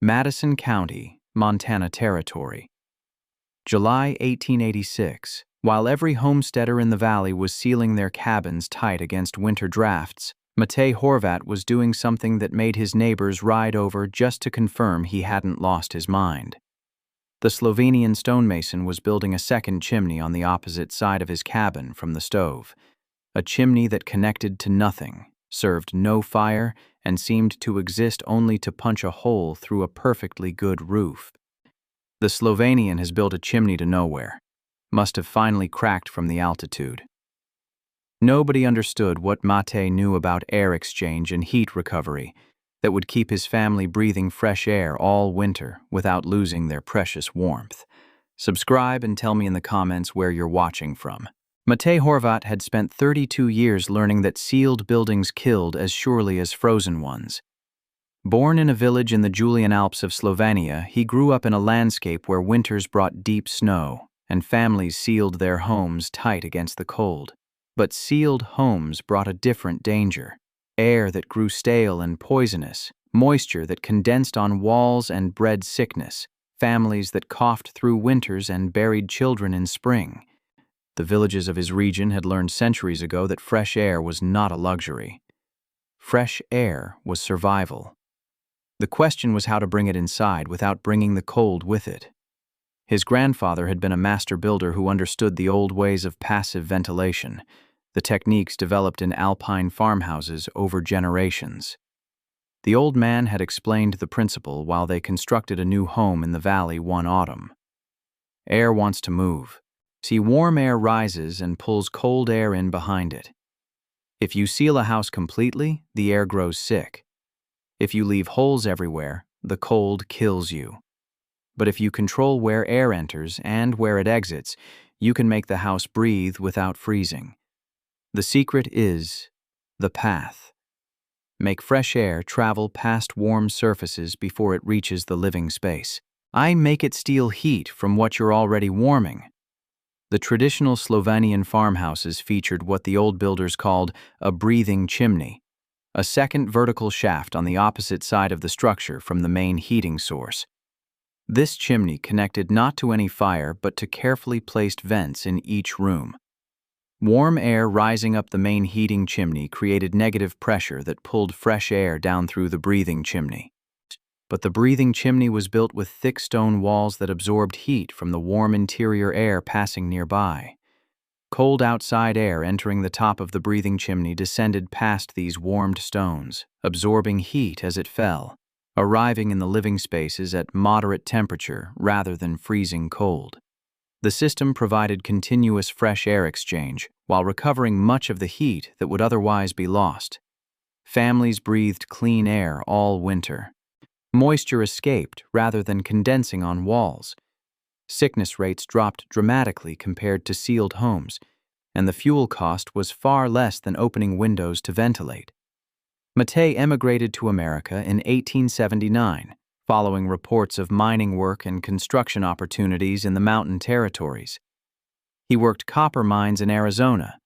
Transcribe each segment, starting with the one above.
Madison County, Montana Territory. July 1886. While every homesteader in the valley was sealing their cabins tight against winter drafts, Matej Horvat was doing something that made his neighbors ride over just to confirm he hadn't lost his mind. The Slovenian stonemason was building a second chimney on the opposite side of his cabin from the stove. A chimney that connected to nothing, served no fire, and seemed to exist only to punch a hole through a perfectly good roof. The Slovenian has built a chimney to nowhere. Must have finally cracked from the altitude. Nobody understood what Matej knew about air exchange and heat recovery that would keep his family breathing fresh air all winter without losing their precious warmth. Subscribe and tell me in the comments where you're watching from. Matej Horvat had spent 32 years learning that sealed buildings killed as surely as frozen ones. Born in a village in the Julian Alps of Slovenia, he grew up in a landscape where winters brought deep snow and families sealed their homes tight against the cold. But sealed homes brought a different danger: air that grew stale and poisonous, moisture that condensed on walls and bred sickness, families that coughed through winters and buried children in spring. The villages of his region had learned centuries ago that fresh air was not a luxury. Fresh air was survival. The question was how to bring it inside without bringing the cold with it. His grandfather had been a master builder who understood the old ways of passive ventilation, the techniques developed in Alpine farmhouses over generations. The old man had explained the principle while they constructed a new home in the valley one autumn. Air wants to move. See, warm air rises and pulls cold air in behind it. If you seal a house completely, the air grows sick. If you leave holes everywhere, the cold kills you. But if you control where air enters and where it exits, you can make the house breathe without freezing. The secret is the path. Make fresh air travel past warm surfaces before it reaches the living space. I make it steal heat from what you're already warming. The traditional Slovenian farmhouses featured what the old builders called a breathing chimney, a second vertical shaft on the opposite side of the structure from the main heating source. This chimney connected not to any fire but to carefully placed vents in each room. Warm air rising up the main heating chimney created negative pressure that pulled fresh air down through the breathing chimney. But the breathing chimney was built with thick stone walls that absorbed heat from the warm interior air passing nearby. Cold outside air entering the top of the breathing chimney descended past these warmed stones, absorbing heat as it fell, arriving in the living spaces at moderate temperature rather than freezing cold. The system provided continuous fresh air exchange while recovering much of the heat that would otherwise be lost. Families breathed clean air all winter. Moisture escaped rather than condensing on walls. Sickness rates dropped dramatically compared to sealed homes, and the fuel cost was far less than opening windows to ventilate. Matej emigrated to America in 1879, following reports of mining work and construction opportunities in the mountain territories. He worked copper mines in Arizona,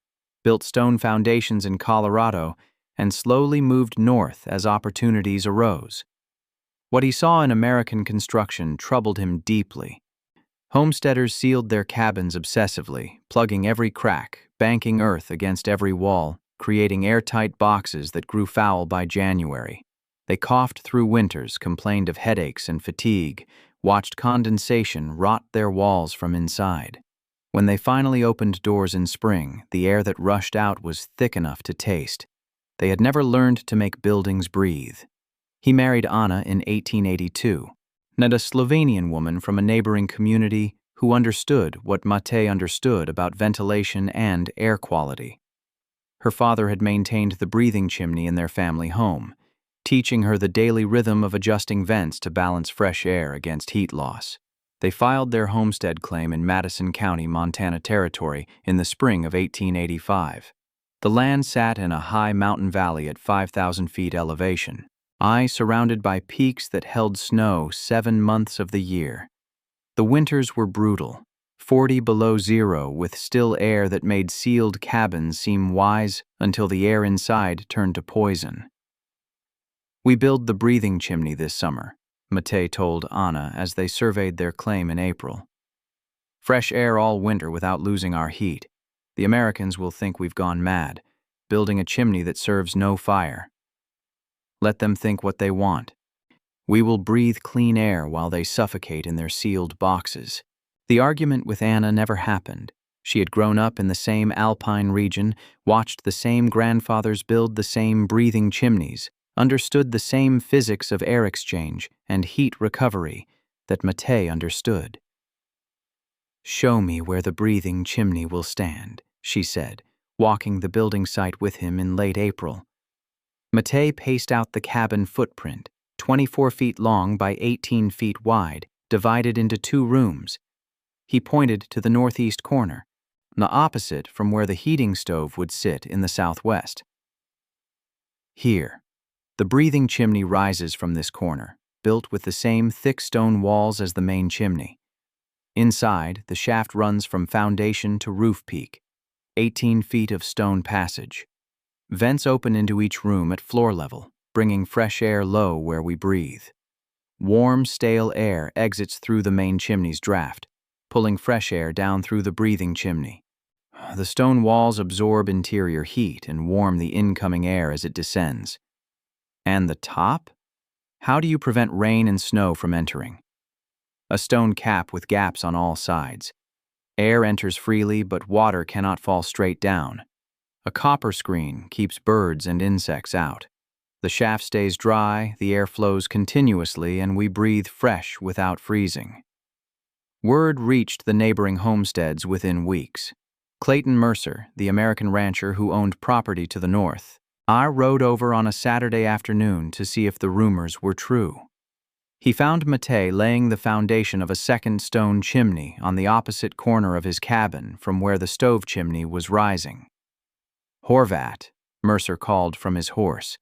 built stone foundations in Colorado, and slowly moved north as opportunities arose. What he saw in American construction troubled him deeply. Homesteaders sealed their cabins obsessively, plugging every crack, banking earth against every wall, creating airtight boxes that grew foul by January. They coughed through winters, complained of headaches and fatigue, watched condensation rot their walls from inside. When they finally opened doors in spring, the air that rushed out was thick enough to taste. They had never learned to make buildings breathe. He married Anna in 1882, met a Slovenian woman from a neighboring community who understood what Matej understood about ventilation and air quality. Her father had maintained the breathing chimney in their family home, teaching her the daily rhythm of adjusting vents to balance fresh air against heat loss. They filed their homestead claim in Madison County, Montana Territory in the spring of 1885. The land sat in a high mountain valley at 5,000 feet elevation, surrounded by peaks that held snow 7 months of the year. The winters were brutal, 40 below zero with still air that made sealed cabins seem wise until the air inside turned to poison. We build the breathing chimney this summer, Matej told Anna as they surveyed their claim in April. Fresh air all winter without losing our heat. The Americans will think we've gone mad, building a chimney that serves no fire. Let them think what they want. We will breathe clean air while they suffocate in their sealed boxes. The argument with Anna never happened. She had grown up in the same Alpine region, watched the same grandfathers build the same breathing chimneys, understood the same physics of air exchange and heat recovery that Matej understood. "Show me where the breathing chimney will stand," she said, walking the building site with him in late April. Matej paced out the cabin footprint, 24 feet long by 18 feet wide, divided into 2 rooms. He pointed to the northeast corner, the opposite from where the heating stove would sit in the southwest. Here, the breathing chimney rises from this corner, built with the same thick stone walls as the main chimney. Inside, the shaft runs from foundation to roof peak, 18 feet of stone passage. Vents open into each room at floor level, bringing fresh air low where we breathe. Warm, stale air exits through the main chimney's draft, pulling fresh air down through the breathing chimney. The stone walls absorb interior heat and warm the incoming air as it descends. And the top? How do you prevent rain and snow from entering? A stone cap with gaps on all sides. Air enters freely, but water cannot fall straight down. A copper screen keeps birds and insects out. The shaft stays dry, the air flows continuously, and we breathe fresh without freezing. Word reached the neighboring homesteads within weeks. Clayton Mercer, the American rancher who owned property to the north, I rode over on a Saturday afternoon to see if the rumors were true. He found Matej laying the foundation of a second stone chimney on the opposite corner of his cabin from where the stove chimney was rising. "Horvat," Mercer called from his horse.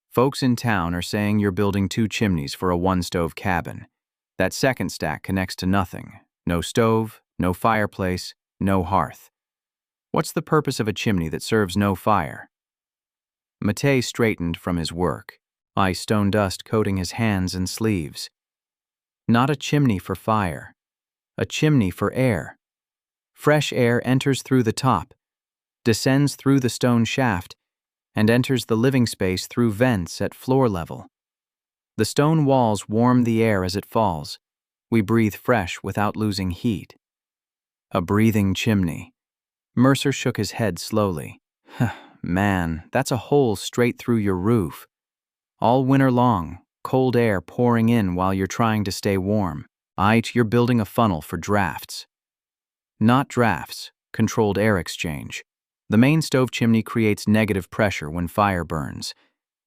"Folks in town are saying you're building 2 chimneys for a 1-stove cabin. That second stack connects to nothing. No stove, no fireplace, no hearth. What's the purpose of a chimney that serves no fire?" Matej straightened from his work, ice stone dust coating his hands and sleeves. "Not a chimney for fire. A chimney for air. Fresh air enters through the top, descends through the stone shaft, and enters the living space through vents at floor level. The stone walls warm the air as it falls. We breathe fresh without losing heat." A breathing chimney. Mercer shook his head slowly. "Man, that's a hole straight through your roof. All winter long, cold air pouring in while you're trying to stay warm. You're building a funnel for drafts." "Not drafts, controlled air exchange. The main stove chimney creates negative pressure when fire burns.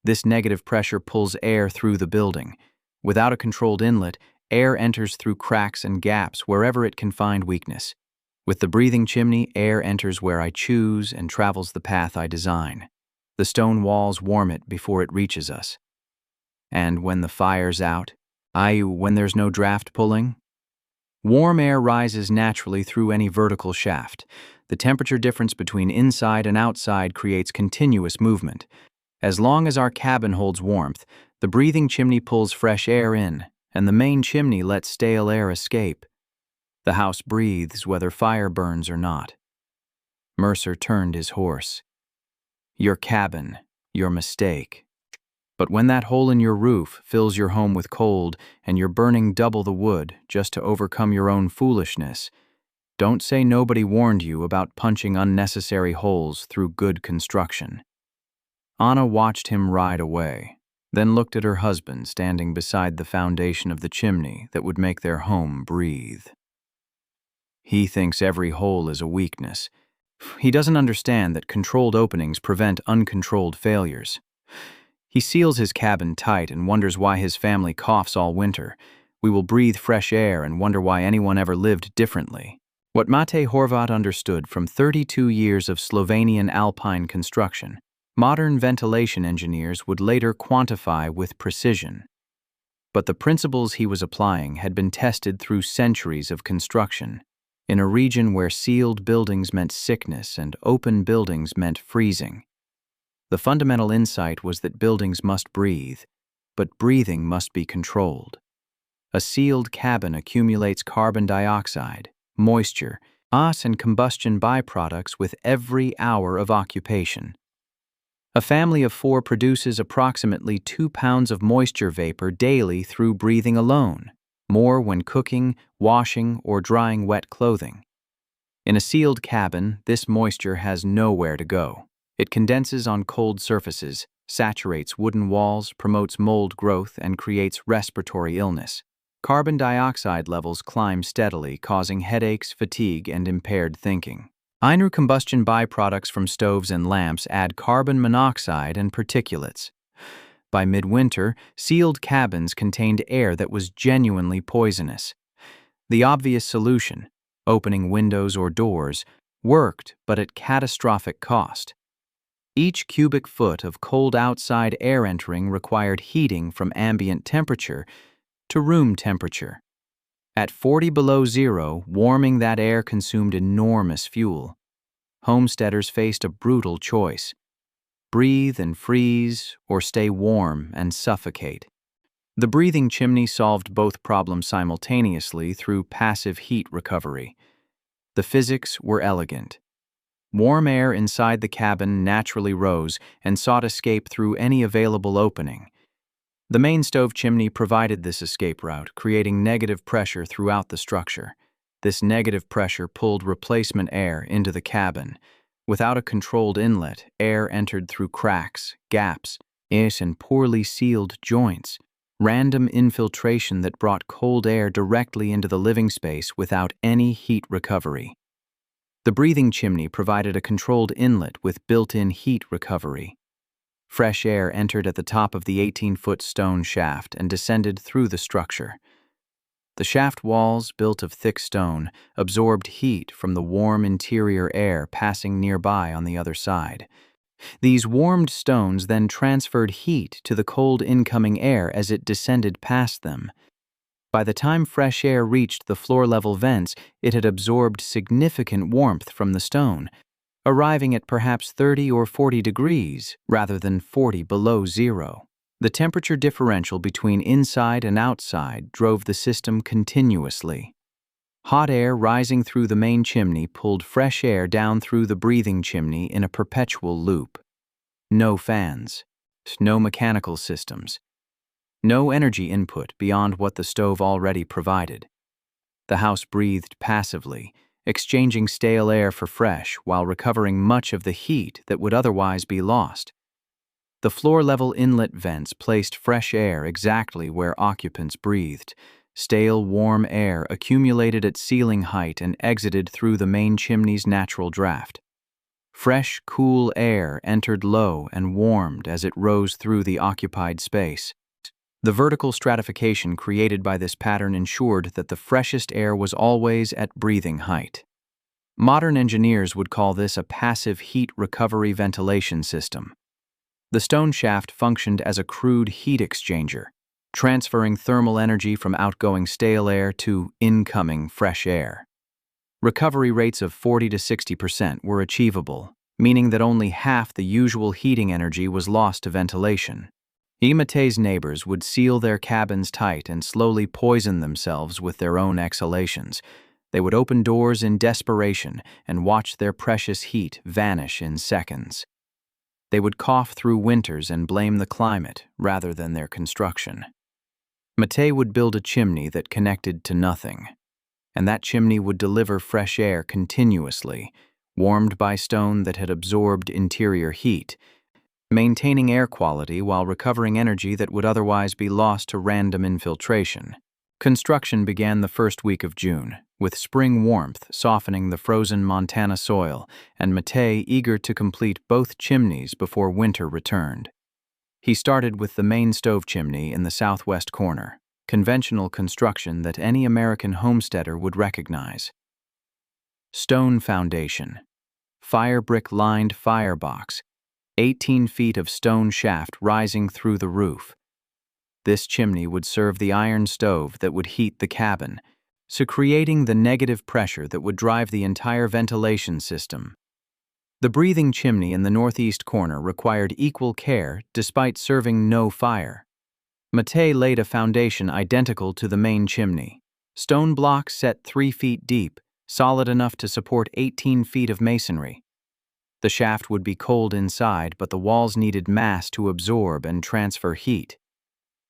This negative pressure pulls air through the building. Without a controlled inlet, air enters through cracks and gaps wherever it can find weakness. With the breathing chimney, air enters where I choose and travels the path I design. The stone walls warm it before it reaches us. And when the fire's out, when there's no draft pulling, warm air rises naturally through any vertical shaft. The temperature difference between inside and outside creates continuous movement. As long as our cabin holds warmth, the breathing chimney pulls fresh air in, and the main chimney lets stale air escape. The house breathes whether fire burns or not." Mercer turned his horse. "Your cabin, your mistake. But when that hole in your roof fills your home with cold and you're burning double the wood just to overcome your own foolishness, don't say nobody warned you about punching unnecessary holes through good construction." Anna watched him ride away, then looked at her husband standing beside the foundation of the chimney that would make their home breathe. "He thinks every hole is a weakness. He doesn't understand that controlled openings prevent uncontrolled failures. He seals his cabin tight and wonders why his family coughs all winter. We will breathe fresh air and wonder why anyone ever lived differently." What Matej Horvat understood from 32 years of Slovenian Alpine construction, modern ventilation engineers would later quantify with precision. But the principles he was applying had been tested through centuries of construction, in a region where sealed buildings meant sickness and open buildings meant freezing. The fundamental insight was that buildings must breathe, but breathing must be controlled. A sealed cabin accumulates carbon dioxide, moisture, and combustion byproducts with every hour of occupation. A family of 4 produces approximately 2 pounds of moisture vapor daily through breathing alone, more when cooking, washing, or drying wet clothing. In a sealed cabin, this moisture has nowhere to go. It condenses on cold surfaces, saturates wooden walls, promotes mold growth, and creates respiratory illness. Carbon dioxide levels climb steadily, causing headaches, fatigue, and impaired thinking. Inert combustion byproducts from stoves and lamps add carbon monoxide and particulates. By midwinter, sealed cabins contained air that was genuinely poisonous. The obvious solution, opening windows or doors, worked, but at catastrophic cost. Each cubic foot of cold outside air entering required heating from ambient temperature to room temperature. At 40 below zero, warming that air consumed enormous fuel. Homesteaders faced a brutal choice: breathe and freeze, or stay warm and suffocate. The breathing chimney solved both problems simultaneously through passive heat recovery. The physics were elegant. Warm air inside the cabin naturally rose and sought escape through any available opening. The main stove chimney provided this escape route, creating negative pressure throughout the structure. This negative pressure pulled replacement air into the cabin. Without a controlled inlet, air entered through cracks, gaps, and poorly sealed joints. Random infiltration that brought cold air directly into the living space without any heat recovery. The breathing chimney provided a controlled inlet with built-in heat recovery. Fresh air entered at the top of the 18-foot stone shaft and descended through the structure. The shaft walls, built of thick stone, absorbed heat from the warm interior air passing nearby on the other side. These warmed stones then transferred heat to the cold incoming air as it descended past them. By the time fresh air reached the floor-level vents, it had absorbed significant warmth from the stone, arriving at perhaps 30 or 40 degrees rather than 40 below zero. The temperature differential between inside and outside drove the system continuously. Hot air rising through the main chimney pulled fresh air down through the breathing chimney in a perpetual loop. No fans, no mechanical systems, no energy input beyond what the stove already provided. The house breathed passively, exchanging stale air for fresh while recovering much of the heat that would otherwise be lost. The floor-level inlet vents placed fresh air exactly where occupants breathed. Stale, warm air accumulated at ceiling height and exited through the main chimney's natural draft. Fresh, cool air entered low and warmed as it rose through the occupied space. The vertical stratification created by this pattern ensured that the freshest air was always at breathing height. Modern engineers would call this a passive heat recovery ventilation system. The stone shaft functioned as a crude heat exchanger, transferring thermal energy from outgoing stale air to incoming fresh air. Recovery rates of 40 to 60% were achievable, meaning that only half the usual heating energy was lost to ventilation. Mate's neighbors would seal their cabins tight and slowly poison themselves with their own exhalations. They would open doors in desperation and watch their precious heat vanish in seconds. They would cough through winters and blame the climate rather than their construction. Mate would build a chimney that connected to nothing, and that chimney would deliver fresh air continuously, warmed by stone that had absorbed interior heat, maintaining air quality while recovering energy that would otherwise be lost to random infiltration. Construction began the first week of June, with spring warmth softening the frozen Montana soil, and Mate eager to complete both chimneys before winter returned. He started with the main stove chimney in the southwest corner, conventional construction that any American homesteader would recognize. Stone foundation, fire brick-lined firebox, 18 feet of stone shaft rising through the roof. This chimney would serve the iron stove that would heat the cabin, so creating the negative pressure that would drive the entire ventilation system. The breathing chimney in the northeast corner required equal care despite serving no fire. Matei laid a foundation identical to the main chimney. Stone blocks set 3 feet deep, solid enough to support 18 feet of masonry. The shaft would be cold inside, but the walls needed mass to absorb and transfer heat.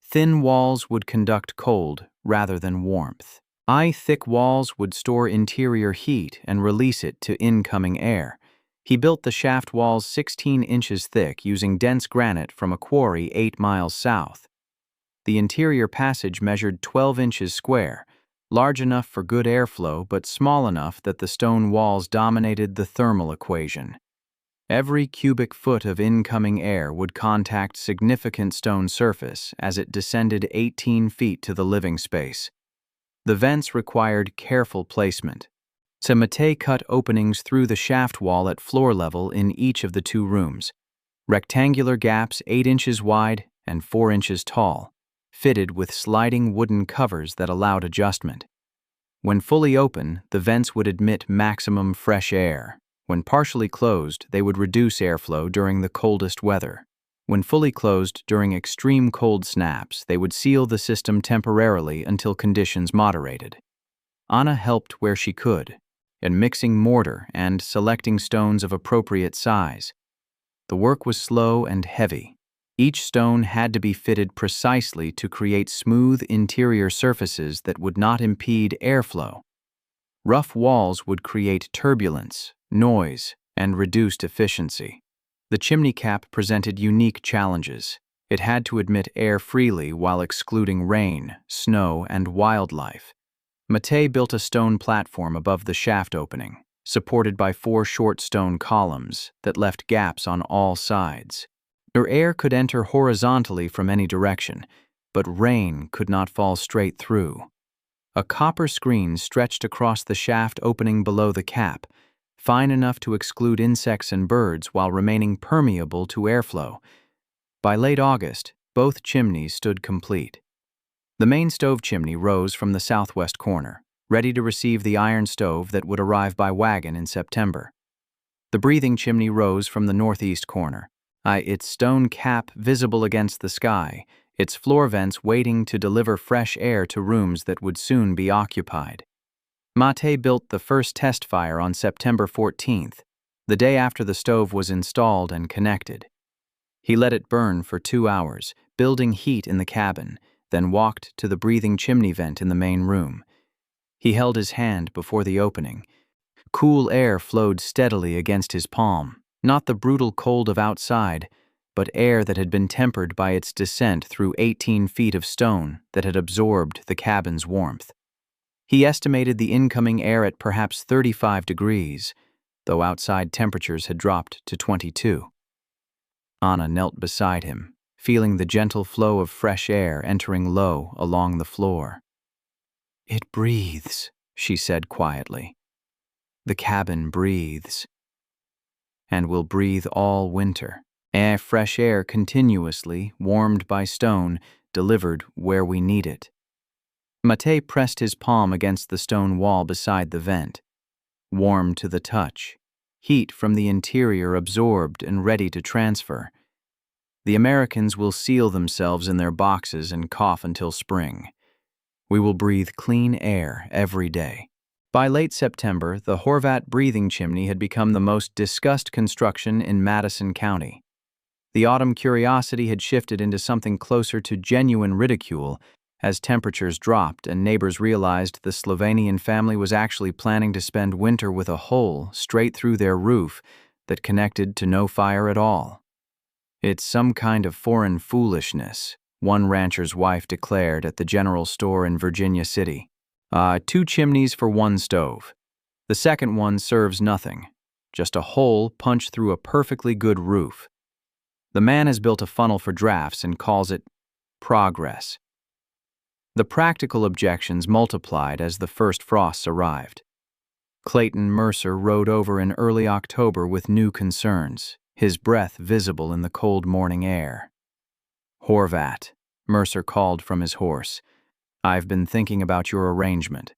Thin walls would conduct cold rather than warmth. Thick walls would store interior heat and release it to incoming air. He built the shaft walls 16 inches thick using dense granite from a quarry 8 miles south. The interior passage measured 12 inches square, large enough for good airflow but small enough that the stone walls dominated the thermal equation. Every cubic foot of incoming air would contact significant stone surface as it descended 18 feet to the living space. The vents required careful placement. So Matei cut openings through the shaft wall at floor level in each of the 2 rooms, rectangular gaps 8 inches wide and 4 inches tall, fitted with sliding wooden covers that allowed adjustment. When fully open, the vents would admit maximum fresh air. When partially closed, they would reduce airflow during the coldest weather. When fully closed during extreme cold snaps, they would seal the system temporarily until conditions moderated. Anna helped where she could, in mixing mortar and selecting stones of appropriate size. The work was slow and heavy. Each stone had to be fitted precisely to create smooth interior surfaces that would not impede airflow. Rough walls would create turbulence, noise, and reduced efficiency. The chimney cap presented unique challenges. It had to admit air freely while excluding rain, snow, and wildlife. Matei built a stone platform above the shaft opening, supported by 4 short stone columns that left gaps on all sides. Air could enter horizontally from any direction, but rain could not fall straight through. A copper screen stretched across the shaft opening below the cap, fine enough to exclude insects and birds while remaining permeable to airflow. By late August, both chimneys stood complete. The main stove chimney rose from the southwest corner, ready to receive the iron stove that would arrive by wagon in September. The breathing chimney rose from the northeast corner, its stone cap visible against the sky, its floor vents waiting to deliver fresh air to rooms that would soon be occupied. Matei built the first test fire on September 14th, the day after the stove was installed and connected. He let it burn for 2 hours, building heat in the cabin, then walked to the breathing chimney vent in the main room. He held his hand before the opening. Cool air flowed steadily against his palm, not the brutal cold of outside, but air that had been tempered by its descent through 18 feet of stone that had absorbed the cabin's warmth. He estimated the incoming air at perhaps 35 degrees, though outside temperatures had dropped to 22. Anna knelt beside him, feeling the gentle flow of fresh air entering low along the floor. "It breathes," she said quietly. "The cabin breathes. And will breathe all winter. Fresh air continuously, warmed by stone, delivered where we need it." Matei pressed his palm against the stone wall beside the vent. Warm to the touch, heat from the interior absorbed and ready to transfer. The Americans will seal themselves in their boxes and cough until spring. We will breathe clean air every day. By late September, the Horvat breathing chimney had become the most discussed construction in Madison County. The autumn curiosity had shifted into something closer to genuine ridicule as temperatures dropped and neighbors realized the Slovenian family was actually planning to spend winter with a hole straight through their roof that connected to no fire at all. "It's some kind of foreign foolishness," one rancher's wife declared at the general store in Virginia City. 2 chimneys for 1 stove. The second one serves nothing, just a hole punched through a perfectly good roof. The man has built a funnel for drafts and calls it progress. The practical objections multiplied as the first frosts arrived. Clayton Mercer rode over in early October with new concerns, his breath visible in the cold morning air. "Horvat," Mercer called from his horse, "I've been thinking about your arrangement.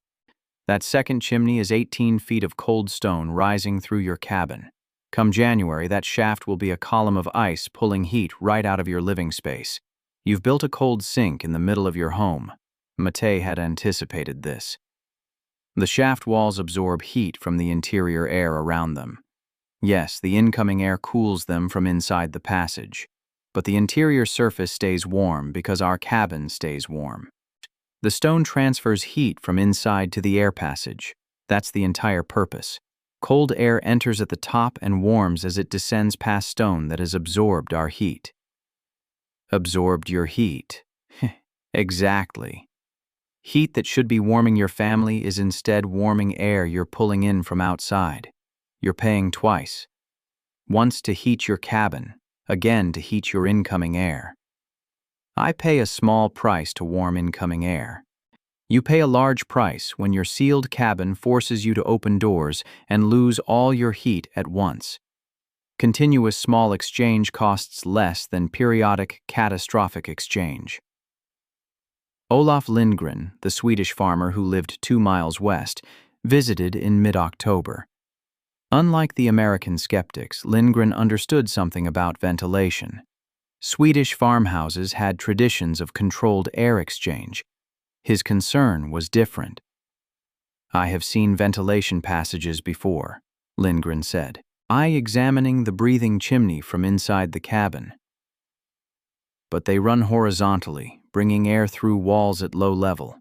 That second chimney is 18 feet of cold stone rising through your cabin. Come January, that shaft will be a column of ice pulling heat right out of your living space. You've built a cold sink in the middle of your home. Matej had anticipated this. The shaft walls absorb heat from the interior air around them. Yes, the incoming air cools them from inside the passage, but the interior surface stays warm because our cabin stays warm. The stone transfers heat from inside to the air passage. That's the entire purpose. Cold air enters at the top and warms as it descends past stone that has absorbed our heat. Absorbed your heat. Exactly. Heat that should be warming your family is instead warming air you're pulling in from outside. You're paying twice. Once to heat your cabin, again to heat your incoming air. I pay a small price to warm incoming air. You pay a large price when your sealed cabin forces you to open doors and lose all your heat at once. Continuous small exchange costs less than periodic catastrophic exchange. Olof Lindgren, the Swedish farmer who lived 2 miles west, visited in mid-October. Unlike the American skeptics, Lindgren understood something about ventilation. Swedish farmhouses had traditions of controlled air exchange. His concern was different. "I have seen ventilation passages before," Lindgren said. "I examining the breathing chimney from inside the cabin. But they run horizontally, bringing air through walls at low level.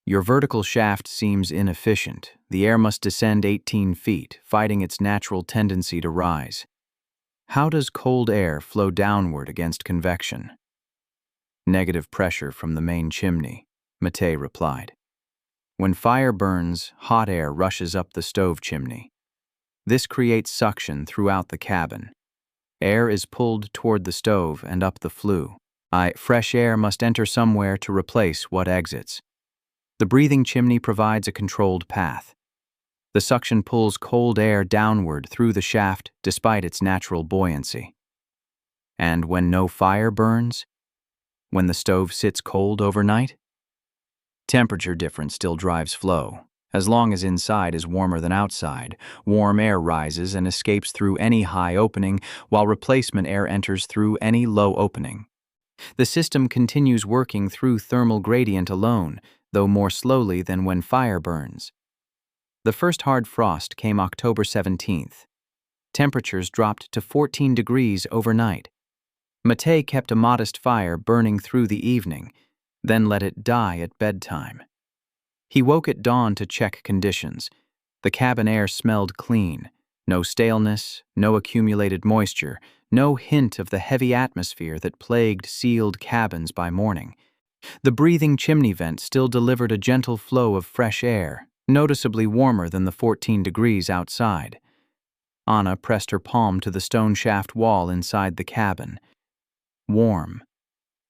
Your vertical shaft seems inefficient. The air must descend 18 feet, fighting its natural tendency to rise. How does cold air flow downward against convection?" "Negative pressure from the main chimney," Matej replied. "When fire burns, hot air rushes up the stove chimney. This creates suction throughout the cabin. Air is pulled toward the stove and up the flue. Fresh air must enter somewhere to replace what exits. The breathing chimney provides a controlled path. The suction pulls cold air downward through the shaft despite its natural buoyancy. And when no fire burns? When the stove sits cold overnight? Temperature difference still drives flow. As long as inside is warmer than outside, warm air rises and escapes through any high opening, while replacement air enters through any low opening. The system continues working through thermal gradient alone, though more slowly than when fire burns. The first hard frost came October 17th. Temperatures dropped to 14 degrees overnight. Matej kept a modest fire burning through the evening, then let it die at bedtime. He woke at dawn to check conditions. The cabin air smelled clean. No staleness, no accumulated moisture, no hint of the heavy atmosphere that plagued sealed cabins by morning. The breathing chimney vent still delivered a gentle flow of fresh air, noticeably warmer than the 14 degrees outside. Anna pressed her palm to the stone shaft wall inside the cabin. Warm.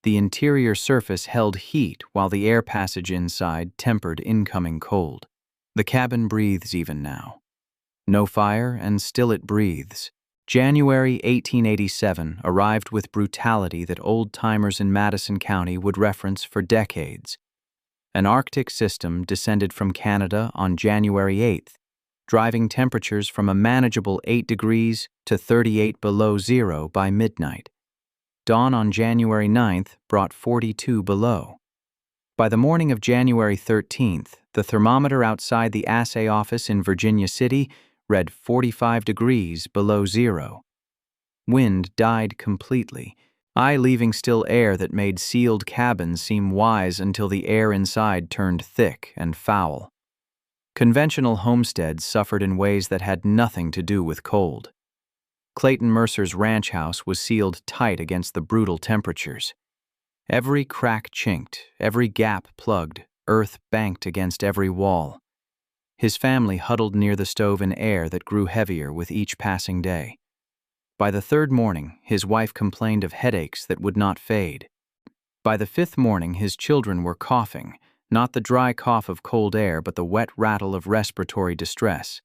The interior surface held heat while the air passage inside tempered incoming cold. The cabin breathes even now. No fire, and still it breathes. January 1887 arrived with brutality that old-timers in Madison County would reference for decades. An Arctic system descended from Canada on January 8th, driving temperatures from a manageable 8 degrees to 38 below zero by midnight. Dawn on January 9th brought 42 below. By the morning of January 13th, the thermometer outside the assay office in Virginia City read 45 degrees below zero. Wind died completely, leaving still air that made sealed cabins seem wise until the air inside turned thick and foul. Conventional homesteads suffered in ways that had nothing to do with cold. Clayton Mercer's ranch house was sealed tight against the brutal temperatures. Every crack chinked, every gap plugged, earth banked against every wall. His family huddled near the stove in air that grew heavier with each passing day. By the third morning, his wife complained of headaches that would not fade. By the fifth morning, his children were coughing, not the dry cough of cold air, but the wet rattle of respiratory distress.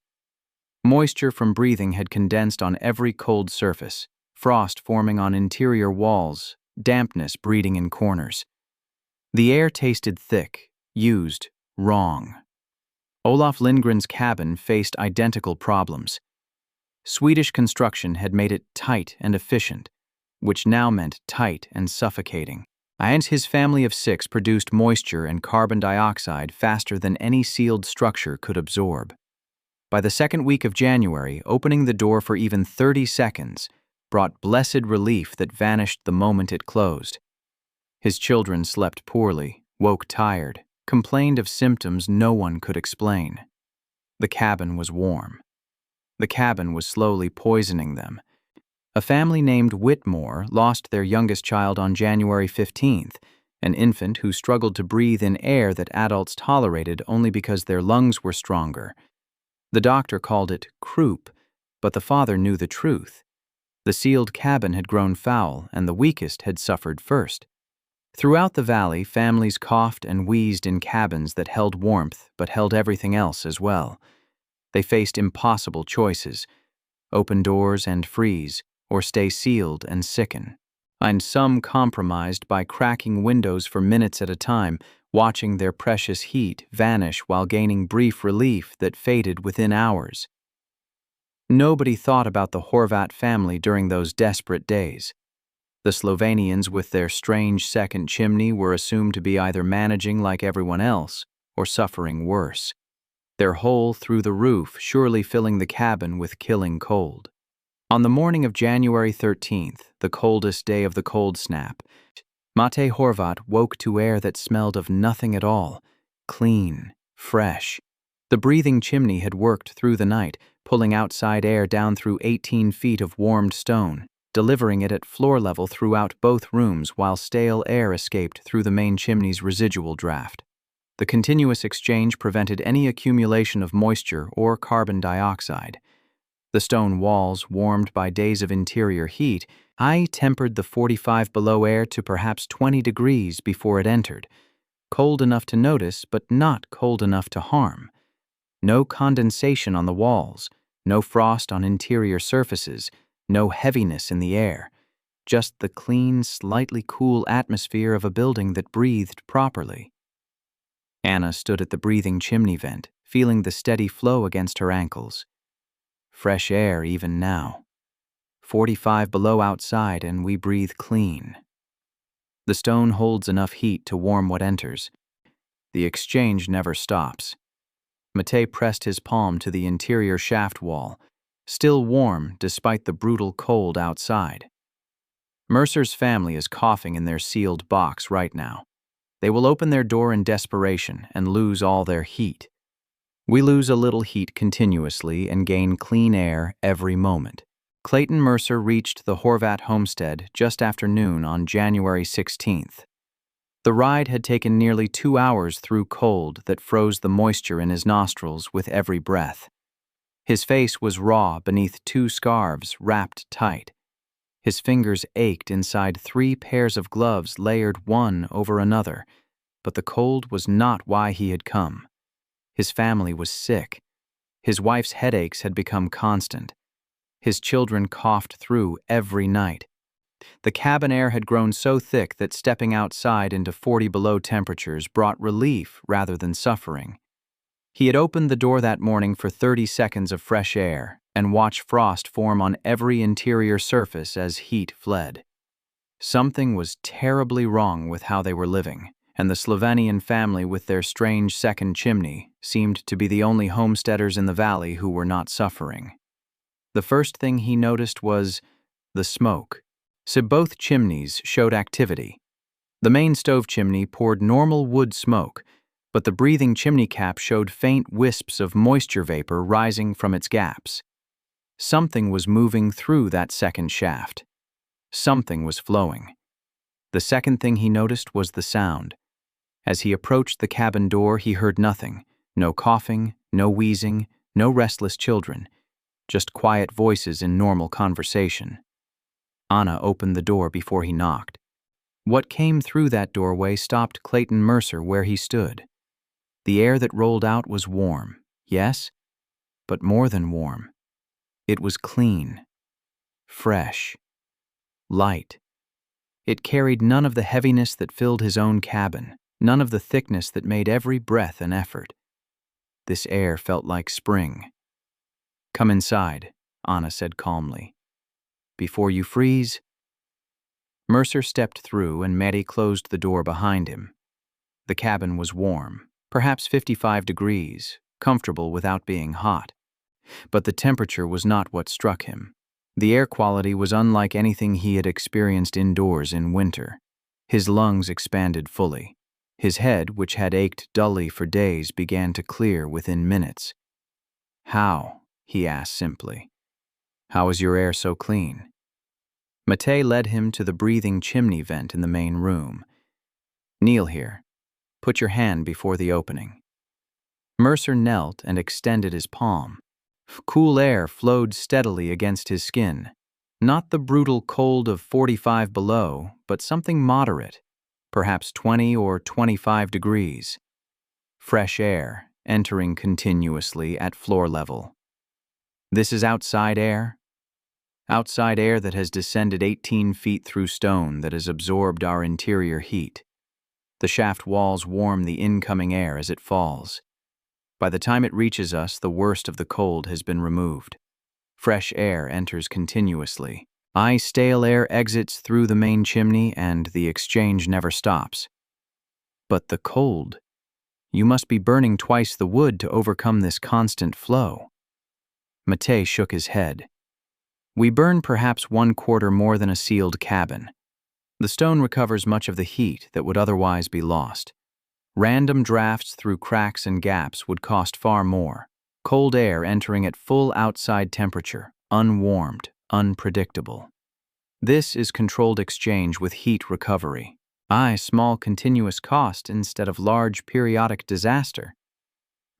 Moisture from breathing had condensed on every cold surface, frost forming on interior walls, dampness breeding in corners. The air tasted thick, used, wrong. Olof Lindgren's cabin faced identical problems. Swedish construction had made it tight and efficient, which now meant tight and suffocating. and his family of 6 produced moisture and carbon dioxide faster than any sealed structure could absorb. By the second week of January, opening the door for even 30 seconds brought blessed relief that vanished the moment it closed. His children slept poorly, woke tired, complained of symptoms no one could explain. The cabin was warm. The cabin was slowly poisoning them. A family named Whitmore lost their youngest child on January 15th, an infant who struggled to breathe in air that adults tolerated only because their lungs were stronger. The doctor called it croup, but the father knew the truth. The sealed cabin had grown foul, and the weakest had suffered first. Throughout the valley, families coughed and wheezed in cabins that held warmth but held everything else as well. They faced impossible choices: open doors and freeze, or stay sealed and sicken. And some compromised by cracking windows for minutes at a time, watching their precious heat vanish while gaining brief relief that faded within hours. Nobody thought about the Horvat family during those desperate days. The Slovenians with their strange second chimney were assumed to be either managing like everyone else or suffering worse. Their hole through the roof surely filling the cabin with killing cold. On the morning of January 13th, the coldest day of the cold snap, Mate Horvat woke to air that smelled of nothing at all, clean, fresh. The breathing chimney had worked through the night, pulling outside air down through 18 feet of warmed stone, delivering it at floor level throughout both rooms while stale air escaped through the main chimney's residual draft. The continuous exchange prevented any accumulation of moisture or carbon dioxide. The stone walls, warmed by days of interior heat, tempered the 45 below air to perhaps 20 degrees before it entered, cold enough to notice but not cold enough to harm. No condensation on the walls, no frost on interior surfaces, no heaviness in the air, just the clean, slightly cool atmosphere of a building that breathed properly. Anna stood at the breathing chimney vent, feeling the steady flow against her ankles. Fresh air even now. 45 below outside and we breathe clean. The stone holds enough heat to warm what enters. The exchange never stops. Mate pressed his palm to the interior shaft wall, still warm despite the brutal cold outside. Mercer's family is coughing in their sealed box right now. They will open their door in desperation and lose all their heat. We lose a little heat continuously and gain clean air every moment. Clayton Mercer reached the Horvat homestead just after noon on January 16th. The ride had taken nearly 2 hours through cold that froze the moisture in his nostrils with every breath. His face was raw beneath 2 scarves wrapped tight. His fingers ached inside 3 pairs of gloves layered one over another, but the cold was not why he had come. His family was sick. His wife's headaches had become constant. His children coughed through every night. The cabin air had grown so thick that stepping outside into 40 below temperatures brought relief rather than suffering. He had opened the door that morning for 30 seconds of fresh air and watched frost form on every interior surface as heat fled. Something was terribly wrong with how they were living, and the Slovenian family with their strange second chimney seemed to be the only homesteaders in the valley who were not suffering. The first thing he noticed was the smoke. So both chimneys showed activity. The main stove chimney poured normal wood smoke, but the breathing chimney cap showed faint wisps of moisture vapor rising from its gaps. Something was moving through that second shaft. Something was flowing. The second thing he noticed was the sound. As he approached the cabin door, he heard nothing. No coughing, no wheezing, no restless children. Just quiet voices in normal conversation. Anna opened the door before he knocked. What came through that doorway stopped Clayton Mercer where he stood. The air that rolled out was warm, yes, but more than warm. It was clean, fresh, light. It carried none of the heaviness that filled his own cabin, none of the thickness that made every breath an effort. This air felt like spring. "Come inside," Anna said calmly. "Before you freeze." Mercer stepped through and Mary closed the door behind him. The cabin was warm, perhaps 55 degrees, comfortable without being hot. But the temperature was not what struck him. The air quality was unlike anything he had experienced indoors in winter. His lungs expanded fully. His head, which had ached dully for days, began to clear within minutes. "How?" he asked simply. "How is your air so clean?" Matej led him to the breathing chimney vent in the main room. "Kneel here. Put your hand before the opening." Mercer knelt and extended his palm. Cool air flowed steadily against his skin. Not the brutal cold of 45 below, but something moderate, perhaps 20 or 25 degrees. Fresh air, entering continuously at floor level. This is outside air? Outside air that has descended 18 feet through stone that has absorbed our interior heat. The shaft walls warm the incoming air as it falls. By the time it reaches us, the worst of the cold has been removed. Fresh air enters continuously. Stale air exits through the main chimney and the exchange never stops. But the cold. You must be burning twice the wood to overcome this constant flow. Matej shook his head. We burn perhaps 1/4 more than a sealed cabin. The stone recovers much of the heat that would otherwise be lost. Random drafts through cracks and gaps would cost far more. Cold air entering at full outside temperature, unwarmed, unpredictable. This is controlled exchange with heat recovery. Small continuous cost instead of large periodic disaster.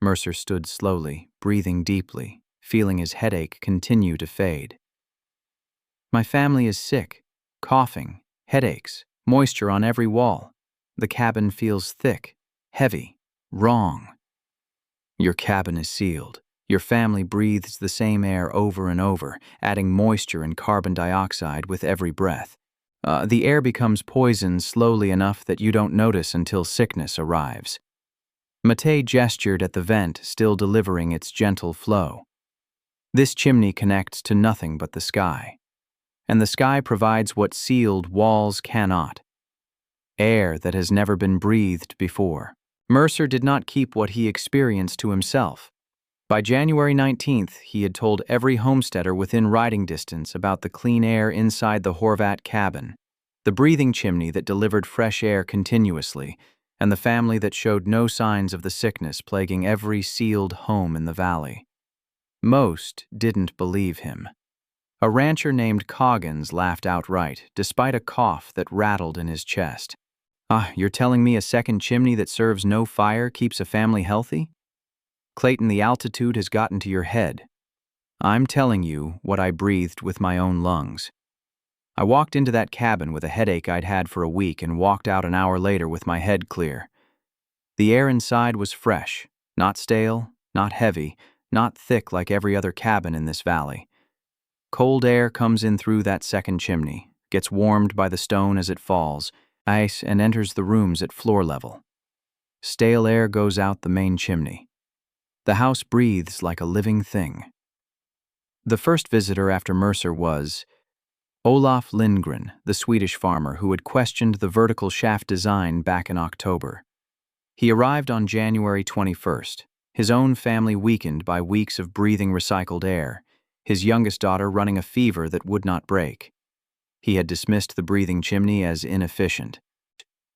Mercer stood slowly, breathing deeply, feeling his headache continue to fade. My family is sick, coughing, headaches, moisture on every wall. The cabin feels thick, heavy, wrong. Your cabin is sealed. Your family breathes the same air over and over, adding moisture and carbon dioxide with every breath. The air becomes poisoned slowly enough that you don't notice until sickness arrives. Matej gestured at the vent, still delivering its gentle flow. This chimney connects to nothing but the sky. And the sky provides what sealed walls cannot. Air that has never been breathed before. Mercer did not keep what he experienced to himself. By January 19th, he had told every homesteader within riding distance about the clean air inside the Horvat cabin, the breathing chimney that delivered fresh air continuously, and the family that showed no signs of the sickness plaguing every sealed home in the valley. Most didn't believe him. A rancher named Coggins laughed outright, despite a cough that rattled in his chest. You're telling me a second chimney that serves no fire keeps a family healthy? Clayton, the altitude has gotten to your head. I'm telling you what I breathed with my own lungs. I walked into that cabin with a headache I'd had for a week and walked out an hour later with my head clear. The air inside was fresh, not stale, not heavy, not thick like every other cabin in this valley. Cold air comes in through that second chimney, gets warmed by the stone as it falls, and enters the rooms at floor level. Stale air goes out the main chimney. The house breathes like a living thing. The first visitor after Mercer was Olaf Lindgren, the Swedish farmer who had questioned the vertical shaft design back in October. He arrived on January 21st, his own family weakened by weeks of breathing recycled air, his youngest daughter running a fever that would not break. He had dismissed the breathing chimney as inefficient.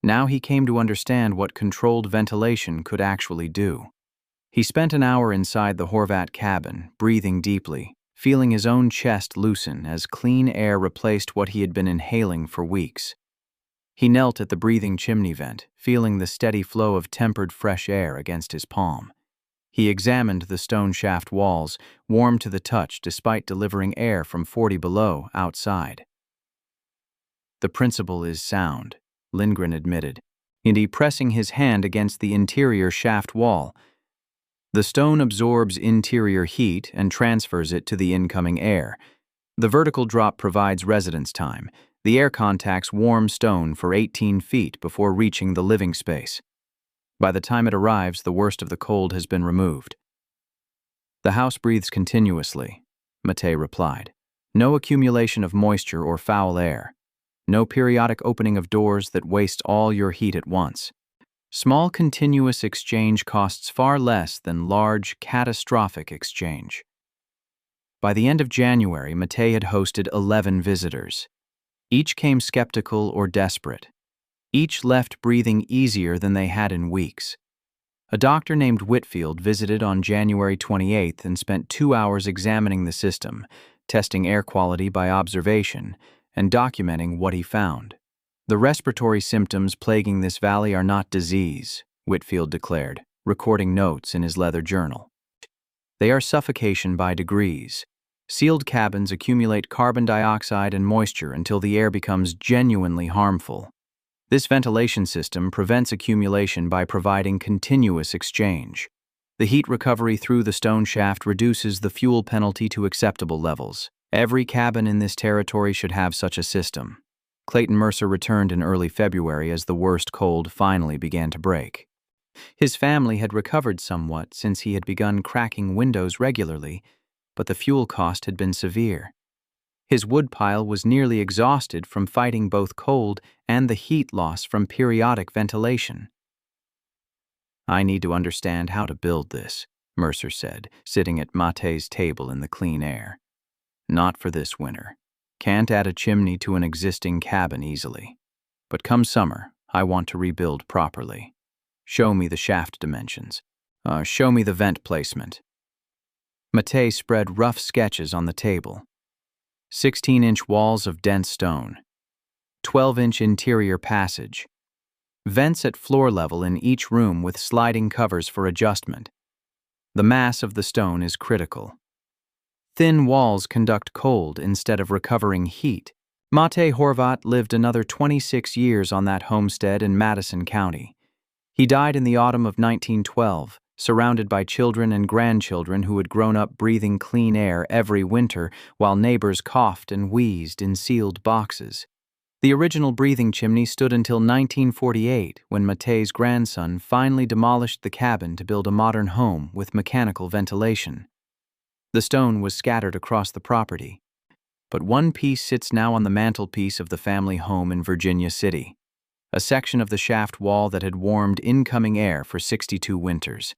Now he came to understand what controlled ventilation could actually do. He spent an hour inside the Horvat cabin, breathing deeply, feeling his own chest loosen as clean air replaced what he had been inhaling for weeks. He knelt at the breathing chimney vent, feeling the steady flow of tempered fresh air against his palm. He examined the stone shaft walls, warm to the touch despite delivering air from 40 below outside. The principle is sound, Lindgren admitted, indeed pressing his hand against the interior shaft wall. The stone absorbs interior heat and transfers it to the incoming air. The vertical drop provides residence time. The air contacts warm stone for 18 feet before reaching the living space. By the time it arrives, the worst of the cold has been removed. The house breathes continuously, Matej replied. No accumulation of moisture or foul air. No periodic opening of doors that waste all your heat at once. Small continuous exchange costs far less than large catastrophic exchange. By the end of January, Matej had hosted 11 visitors. Each came skeptical or desperate. Each left breathing easier than they had in weeks. A doctor named Whitfield visited on January 28th and spent 2 hours examining the system, testing air quality by observation, and documenting what he found. The respiratory symptoms plaguing this valley are not disease, Whitfield declared, recording notes in his leather journal. They are suffocation by degrees. Sealed cabins accumulate carbon dioxide and moisture until the air becomes genuinely harmful. This ventilation system prevents accumulation by providing continuous exchange. The heat recovery through the stone shaft reduces the fuel penalty to acceptable levels. Every cabin in this territory should have such a system. Clayton Mercer returned in early February as the worst cold finally began to break. His family had recovered somewhat since he had begun cracking windows regularly, but the fuel cost had been severe. His woodpile was nearly exhausted from fighting both cold and the heat loss from periodic ventilation. "I need to understand how to build this," Mercer said, sitting at Matej's table in the clean air. "Not for this winter. Can't add a chimney to an existing cabin easily. But come summer, I want to rebuild properly. Show me the shaft dimensions. Show me the vent placement." Matej spread rough sketches on the table. 16-inch walls of dense stone. 12-inch interior passage. Vents at floor level in each room with sliding covers for adjustment. The mass of the stone is critical. Thin walls conduct cold instead of recovering heat. Matej Horvat lived another 26 years on that homestead in Madison County. He died in the autumn of 1912, surrounded by children and grandchildren who had grown up breathing clean air every winter while neighbors coughed and wheezed in sealed boxes. The original breathing chimney stood until 1948, when Matej's grandson finally demolished the cabin to build a modern home with mechanical ventilation. The stone was scattered across the property, but one piece sits now on the mantelpiece of the family home in Virginia City, a section of the shaft wall that had warmed incoming air for 62 winters.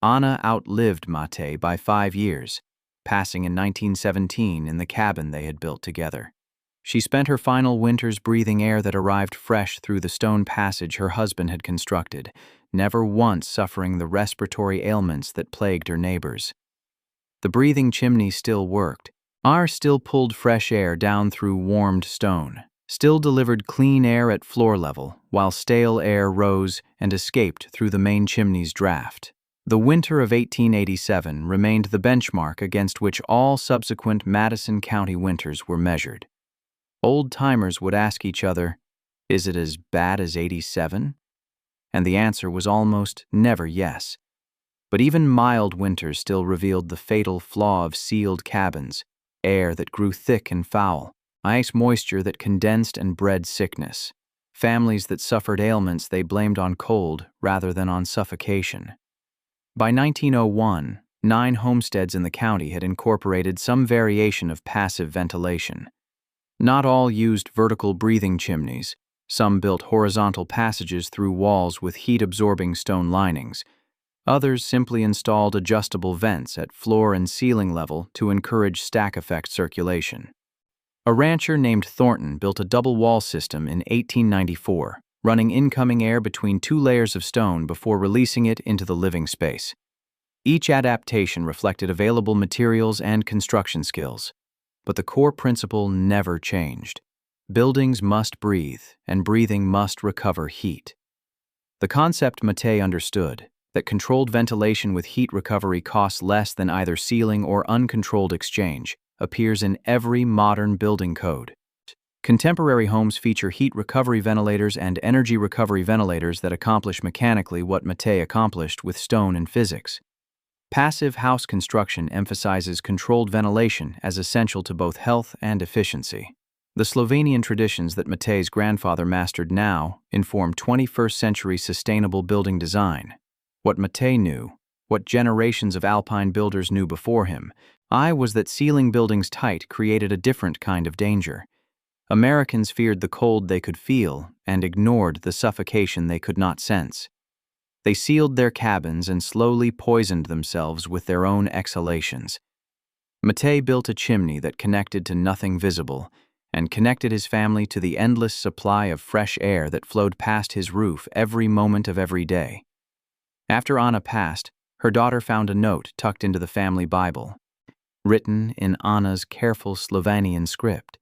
Anna outlived Matej by 5 years, passing in 1917 in the cabin they had built together. She spent her final winters breathing air that arrived fresh through the stone passage her husband had constructed, never once suffering the respiratory ailments that plagued her neighbors. The breathing chimney still worked. Ours still pulled fresh air down through warmed stone, still delivered clean air at floor level, while stale air rose and escaped through the main chimney's draft. The winter of 1887 remained the benchmark against which all subsequent Madison County winters were measured. Old-timers would ask each other, "Is it as bad as 87?" And the answer was almost never yes. But even mild winters still revealed the fatal flaw of sealed cabins, air that grew thick and foul, ice moisture that condensed and bred sickness, families that suffered ailments they blamed on cold rather than on suffocation. By 1901, 9 homesteads in the county had incorporated some variation of passive ventilation. Not all used vertical breathing chimneys. Some built horizontal passages through walls with heat-absorbing stone linings. Others simply installed adjustable vents at floor and ceiling level to encourage stack effect circulation. A rancher named Thornton built a double wall system in 1894, running incoming air between 2 layers of stone before releasing it into the living space. Each adaptation reflected available materials and construction skills, but the core principle never changed. Buildings must breathe, and breathing must recover heat. The concept Matej understood, that controlled ventilation with heat recovery costs less than either sealing or uncontrolled exchange, appears in every modern building code. Contemporary homes feature heat recovery ventilators and energy recovery ventilators that accomplish mechanically what Matej accomplished with stone and physics. Passive house construction emphasizes controlled ventilation as essential to both health and efficiency. The Slovenian traditions that Matej's grandfather mastered now inform 21st century sustainable building design. What Matej knew, what generations of Alpine builders knew before him, was that sealing buildings tight created a different kind of danger. Americans feared the cold they could feel and ignored the suffocation they could not sense. They sealed their cabins and slowly poisoned themselves with their own exhalations. Matej built a chimney that connected to nothing visible and connected his family to the endless supply of fresh air that flowed past his roof every moment of every day. After Anna passed, her daughter found a note tucked into the family Bible, written in Anna's careful Slovenian script.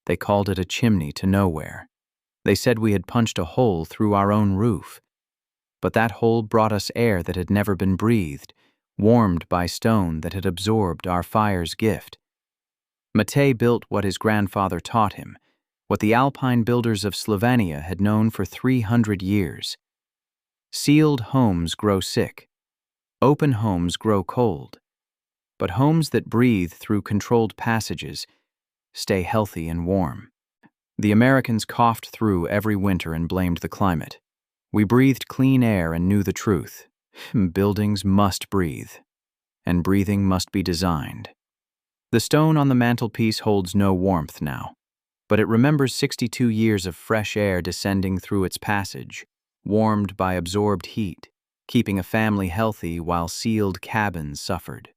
They called it a chimney to nowhere. They said we had punched a hole through our own roof. But that hole brought us air that had never been breathed, warmed by stone that had absorbed our fire's gift. Matej built what his grandfather taught him, what the Alpine builders of Slovenia had known for 300 years. Sealed homes grow sick. Open homes grow cold. But homes that breathe through controlled passages stay healthy and warm. The Americans coughed through every winter and blamed the climate. We breathed clean air and knew the truth. Buildings must breathe, and breathing must be designed. The stone on the mantelpiece holds no warmth now, but it remembers 62 years of fresh air descending through its passage, warmed by absorbed heat, keeping a family healthy while sealed cabins suffered.